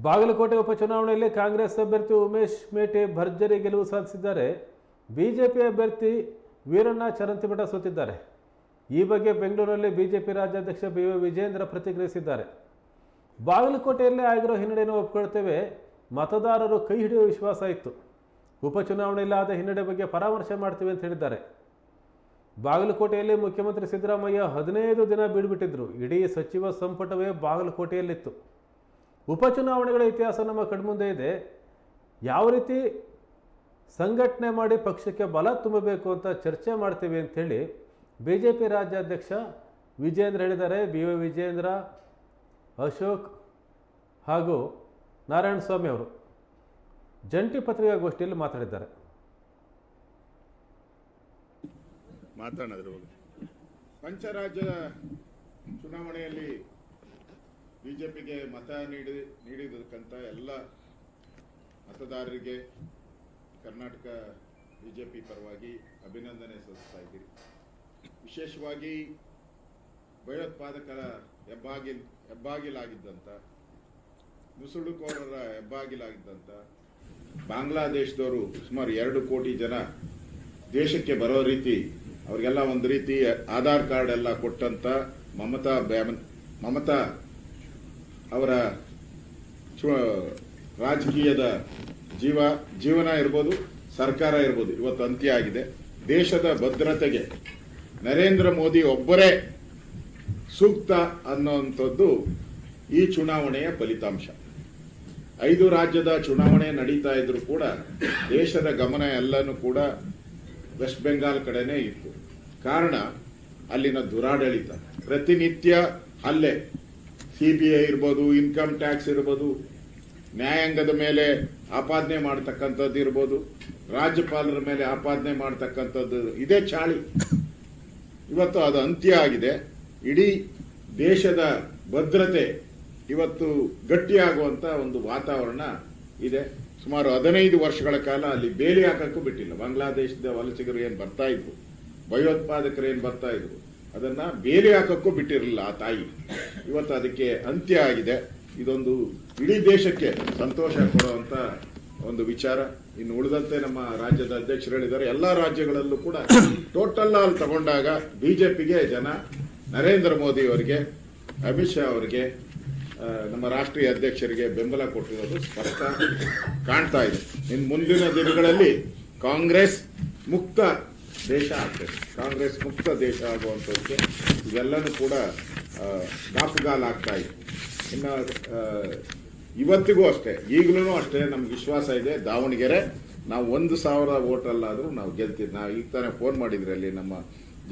ಬಾಗಲಕೋಟೆ ಉಪಚುನಾವಣೆಯಲ್ಲಿ ಕಾಂಗ್ರೆಸ್ ಅಭ್ಯರ್ಥಿ ಉಮೇಶ್ ಮೇಟೆ ಭರ್ಜರಿ ಗೆಲುವು ಸಾಧಿಸಿದ್ದಾರೆ. ಬಿಜೆಪಿ ಅಭ್ಯರ್ಥಿ ವೀರಣ್ಣ ಚರಂತಿಮಠ ಸೋತಿದ್ದಾರೆ. ಈ ಬಗ್ಗೆ ಬೆಂಗಳೂರಲ್ಲಿ ಬಿಜೆಪಿ ರಾಜ್ಯಾಧ್ಯಕ್ಷ ಬಿ.ವೈ. ವಿಜೇಂದ್ರ ಪ್ರತಿಕ್ರಿಯಿಸಿದ್ದಾರೆ. ಬಾಗಲಕೋಟೆಯಲ್ಲೇ ಆಗಿರೋ ಹಿನ್ನಡೆಯನ್ನು ಒಪ್ಪಿಕೊಳ್ತೇವೆ, ಮತದಾರರು ಕೈ ಹಿಡಿಯುವ ವಿಶ್ವಾಸ ಇತ್ತು. ಉಪಚುನಾವಣೆಯಲ್ಲಿ ಆದ ಹಿನ್ನಡೆ ಬಗ್ಗೆ ಪರಾಮರ್ಶೆ ಮಾಡ್ತೀವಿ ಅಂತ ಹೇಳಿದ್ದಾರೆ. ಬಾಗಲಕೋಟೆಯಲ್ಲಿ ಮುಖ್ಯಮಂತ್ರಿ ಸಿದ್ದರಾಮಯ್ಯ 15 ದಿನ ಬೀಡುಬಿಟ್ಟಿದ್ರು. ಇಡೀ ಸಚಿವ ಸಂಪುಟವೇ ಬಾಗಲಕೋಟೆಯಲ್ಲಿತ್ತು. ಉಪಚುನಾವಣೆಗಳ ಇತಿಹಾಸ ನಮ್ಮ ಕಣ್ಮುಂದೆ ಇದೆ. ಯಾವ ರೀತಿ ಸಂಘಟನೆ ಮಾಡಿ ಪಕ್ಷಕ್ಕೆ ಬಲ ತುಂಬಬೇಕು ಅಂತ ಚರ್ಚೆ ಮಾಡ್ತೀವಿ ಅಂಥೇಳಿ ಬಿಜೆಪಿ ರಾಜ್ಯಾಧ್ಯಕ್ಷ ವಿಜೇಂದ್ರ ಹೇಳಿದ್ದಾರೆ. ಬಿ.ವೈ. ವಿಜೇಂದ್ರ, ಅಶೋಕ್ ಹಾಗೂ ನಾರಾಯಣ ಸ್ವಾಮಿ ಅವರು ಜಂಟಿ ಪತ್ರಿಕಾಗೋಷ್ಠಿಯಲ್ಲಿ ಮಾತಾಡಿದ್ದಾರೆ. ಪಂಚರಾಜ್ಯ ಚುನಾವಣೆಯಲ್ಲಿ ಬಿಜೆಪಿಗೆ ಮತ ನೀಡಿದಕ್ಕಂತ ಎಲ್ಲ ಮತದಾರರಿಗೆ ಕರ್ನಾಟಕ ಬಿಜೆಪಿ ಪರವಾಗಿ ಅಭಿನಂದನೆ ಸಲ್ಲಿಸ್ತಾ ಇದ್ದೀರಿ. ವಿಶೇಷವಾಗಿ ಭಯೋತ್ಪಾದಕರ ಹೆಬ್ಬಾಗಿಲಾಗಿದ್ದಂಥ, ನುಸುಳುಕೋರರ ಹೆಬ್ಬಾಗಿಲಾಗಿದ್ದಂಥ ಬಾಂಗ್ಲಾದೇಶದವರು ಸುಮಾರು 2 ಕೋಟಿ ಜನ ದೇಶಕ್ಕೆ ಬರೋ ರೀತಿ ಅವ್ರಿಗೆಲ್ಲ ಒಂದು ರೀತಿ ಆಧಾರ್ ಕಾರ್ಡ್ ಎಲ್ಲ ಕೊಟ್ಟಂತ ಮಮತಾ ಅವರ ರಾಜಕೀಯದ ಜೀವನ ಇರ್ಬೋದು, ಸರ್ಕಾರ ಇರ್ಬೋದು, ಇವತ್ತು ಅಂತ್ಯ ಆಗಿದೆ. ದೇಶದ ಭದ್ರತೆಗೆ ನರೇಂದ್ರ ಮೋದಿ ಒಬ್ಬರೇ ಸೂಕ್ತ ಅನ್ನುವಂಥದ್ದು ಈ ಚುನಾವಣೆಯ ಫಲಿತಾಂಶ. 5 ರಾಜ್ಯದ ಚುನಾವಣೆ ನಡೀತಾ ಇದ್ರು ಕೂಡ ದೇಶದ ಗಮನ ಎಲ್ಲನೂ ಕೂಡ ವೆಸ್ಟ್ ಬೆಂಗಾಲ್ ಕಡೆನೇ ಇತ್ತು. ಕಾರಣ ಅಲ್ಲಿನ ದುರಾಡಳಿತ, ಪ್ರತಿನಿತ್ಯ ಹಲ್ಲೆ, ಸಿಬಿಐ ಇರ್ಬೋದು, ಇನ್ಕಮ್ ಟ್ಯಾಕ್ಸ್ ಇರ್ಬೋದು, ನ್ಯಾಯಾಂಗದ ಮೇಲೆ ಆಪಾದನೆ ಮಾಡತಕ್ಕಂಥದ್ದು ಇರ್ಬೋದು, ರಾಜ್ಯಪಾಲರ ಮೇಲೆ ಆಪಾದನೆ ಮಾಡತಕ್ಕಂಥದ್ದು, ಇದೇ ಚಾಳಿ. ಇವತ್ತು ಅದು ಅಂತ್ಯ ಆಗಿದೆ. ಇಡೀ ದೇಶದ ಭದ್ರತೆ ಇವತ್ತು ಗಟ್ಟಿಯಾಗುವಂತ ಒಂದು ವಾತಾವರಣ ಇದೆ. ಸುಮಾರು 15 ವರ್ಷಗಳ ಕಾಲ ಅಲ್ಲಿ ಬೇಲಿ ಹಾಕಕ್ಕೂ ಬಿಟ್ಟಿಲ್ಲ. ಬಾಂಗ್ಲಾದೇಶದ ವಲಸಿಗರು ಏನ್ ಬರ್ತಾ ಇದ್ರು, ಭಯೋತ್ಪಾದಕರು ಏನ್ ಬರ್ತಾ ಇದ್ರು, ಅದನ್ನ ಬೇಲಿ ಹಾಕಕ್ಕೂ ಬಿಟ್ಟಿರಲಿಲ್ಲ ಆ ತಾಯಿ. ಇವತ್ತು ಅದಕ್ಕೆ ಅಂತ್ಯ ಆಗಿದೆ. ಇದೊಂದು ಇಡೀ ದೇಶಕ್ಕೆ ಸಂತೋಷ ಕೊಡುವಂತ ಒಂದು ವಿಚಾರ. ಇನ್ನು ಉಳಿದಂತೆ ನಮ್ಮ ರಾಜ್ಯದ ಅಧ್ಯಕ್ಷರು ಹೇಳಿದ್ದಾರೆ, ಎಲ್ಲಾ ರಾಜ್ಯಗಳಲ್ಲೂ ಕೂಡ ಟೋಟಲ್ ಆಲ್ ತಗೊಂಡಾಗ ಬಿಜೆಪಿಗೆ ಜನ ನರೇಂದ್ರ ಮೋದಿ ಅವರಿಗೆ, ಅಮಿತ್ ಶಾ ಅವರಿಗೆ, ನಮ್ಮ ರಾಷ್ಟ್ರೀಯ ಅಧ್ಯಕ್ಷರಿಗೆ ಬೆಂಬಲ ಕೊಟ್ಟಿರೋದು ಸ್ಪಷ್ಟ ಕಾಣ್ತಾ ಇದೆ. ಇನ್ನು ಮುಂದಿನ ದಿನಗಳಲ್ಲಿ ಕಾಂಗ್ರೆಸ್ ಮುಕ್ತ ದೇಶ ಆಗ್ತದೆ. ಕಾಂಗ್ರೆಸ್ ಮುಕ್ತ ದೇಶ ಆಗುವಂಥದ್ದಕ್ಕೆ ಇವೆಲ್ಲನೂ ಕೂಡ ದಾಪುಗಾಲಾಗ್ತಾ ಇದೆ. ಇನ್ನು ಇವತ್ತಿಗೂ ಅಷ್ಟೇ, ಈಗಲೂ ಅಷ್ಟೇ ನಮ್ಗೆ ವಿಶ್ವಾಸ ಇದೆ. ದಾವಣಗೆರೆ ನಾವು 1,000 ವೋಟ್ ಅಲ್ಲಾದರೂ ನಾವು ಗೆಲ್ತೀವಿ. ನಾವು ಈಗ ತಾನೇ ಫೋನ್ ಮಾಡಿದ್ರಿ ಅಲ್ಲಿ ನಮ್ಮ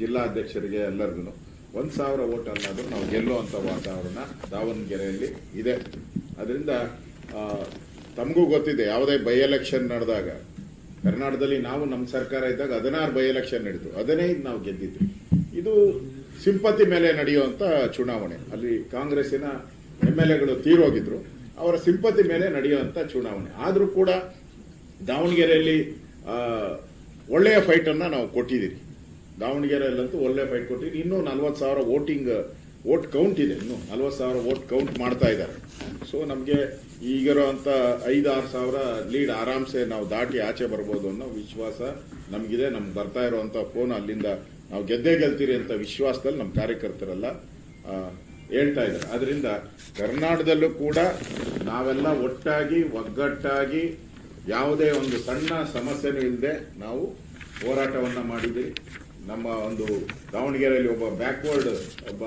ಜಿಲ್ಲಾ ಅಧ್ಯಕ್ಷರಿಗೆ ಎಲ್ಲರಿಗೂ 1,000 ವೋಟ್ ಅಲ್ಲಾದರೂ ನಾವು ಗೆಲ್ಲುವಂತ ವಾತಾವರಣ ದಾವಣಗೆರೆಯಲ್ಲಿ ಇದೆ. ಅದರಿಂದ ತಮಗೂ ಗೊತ್ತಿದೆ, ಯಾವುದೇ ಬೈ ಎಲೆಕ್ಷನ್ ನಡೆದಾಗ ಕರ್ನಾಟಕದಲ್ಲಿ ನಾವು ನಮ್ಮ ಸರ್ಕಾರ ಇದ್ದಾಗ 16 ಬೈ ಎಲೆಕ್ಷನ್ ನಡೀತು, 15 ನಾವು ಗೆದ್ದಿದ್ವಿ. ಇದು ಸಿಂಪತಿ ಮೇಲೆ ನಡೆಯುವಂತ ಚುನಾವಣೆ. ಅಲ್ಲಿ ಕಾಂಗ್ರೆಸ್ಸಿನ MLAಗಳು ತೀರೋಗಿದ್ರು, ಅವರ ಸಿಂಪತಿ ಮೇಲೆ ನಡೆಯುವಂತ ಚುನಾವಣೆ. ಆದ್ರೂ ಕೂಡ ದಾವಣಗೆರೆಯಲ್ಲಿ ಒಳ್ಳೆಯ ಫೈಟ್ ಅನ್ನ ನಾವು ಕೊಟ್ಟಿದ್ದೀರಿ. ದಾವಣಗೆರೆಯಲ್ಲಂತೂ ಒಳ್ಳೆ ಫೈಟ್ ಕೊಟ್ಟಿದ್ದೀರಿ. ಇನ್ನೂ 40,000 ವೋಟ್ ಕೌಂಟ್ ಇದೆ. ಇನ್ನು 40,000 ವೋಟ್ ಕೌಂಟ್ ಮಾಡ್ತಾ ಇದ್ದಾರೆ. ಸೊ ನಮಗೆ ಈಗಿರುವಂತ 5-6 ಸಾವಿರ ಲೀಡ್ ಆರಾಮ್ಸೆ ನಾವು ದಾಟಿ ಆಚೆ ಬರ್ಬೋದು ಅನ್ನೋ ವಿಶ್ವಾಸ ನಮಗಿದೆ. ನಮ್ಗೆ ಬರ್ತಾ ಇರುವಂತ ಫೋನ್ ಅಲ್ಲಿಂದ ನಾವು ಗೆದ್ದೇ ಗೆಲ್ತೀರಿ ಅಂತ ವಿಶ್ವಾಸದಲ್ಲಿ ನಮ್ಮ ಕಾರ್ಯಕರ್ತರೆಲ್ಲ ಹೇಳ್ತಾ ಇದ್ದಾರೆ. ಅದರಿಂದ ಕರ್ನಾಟಕದಲ್ಲೂ ಕೂಡ ನಾವೆಲ್ಲ ಒಟ್ಟಾಗಿ ಒಗ್ಗಟ್ಟಾಗಿ ಯಾವುದೇ ಒಂದು ಸಣ್ಣ ಸಮಸ್ಯೆನೂ ಇಲ್ಲದೆ ನಾವು ಹೋರಾಟವನ್ನ ಮಾಡಿದ್ದೀವಿ. ನಮ್ಮ ಒಂದು ದಾವಣಗೆರೆಯಲ್ಲಿ ಒಬ್ಬ ಬ್ಯಾಕ್ವರ್ಡ್ ಒಬ್ಬ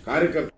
ಕಾರ್ಯಕರ್ತ